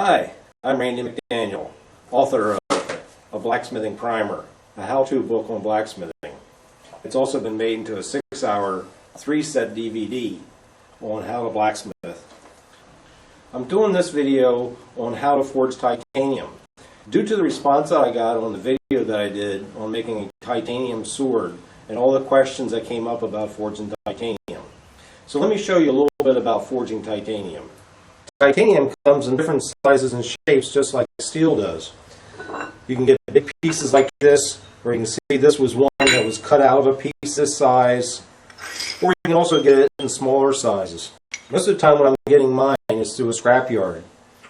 Hi, I'm Randy McDaniel, author of A Blacksmithing Primer, a how-to book on blacksmithing. It's also been made into a 6-hour, 3-set DVD on how to blacksmith. I'm doing this video on how to forge titanium. Due to the response that I got on the video that I did on making a titanium sword and all the questions that came up about forging titanium. So let me show you a little bit about forging titanium. Titanium comes in different sizes and shapes just like steel does. You can get big pieces like this, or you can see this was one that was cut out of a piece this size, or you can also get it in smaller sizes. Most of the time when I'm getting mine is through a scrapyard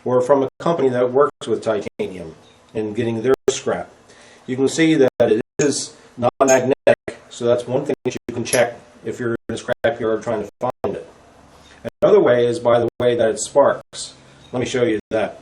or from a company that works with titanium and getting their scrap. You can see that it is non-magnetic, so that's one thing that you can check if you're in a scrapyard trying to find it. Another way is by the way that it sparks. Let me show you that.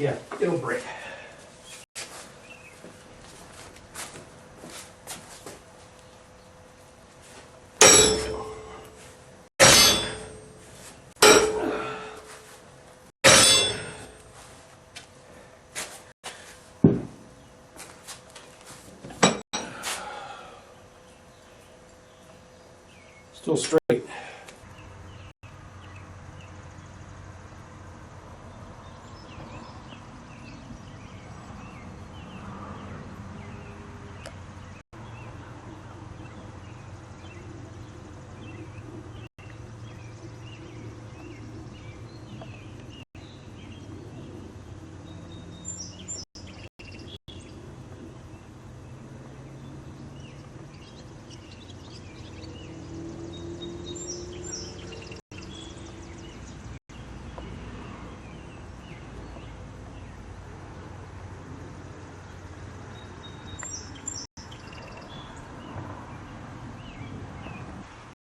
Yeah, it'll break. Still straight.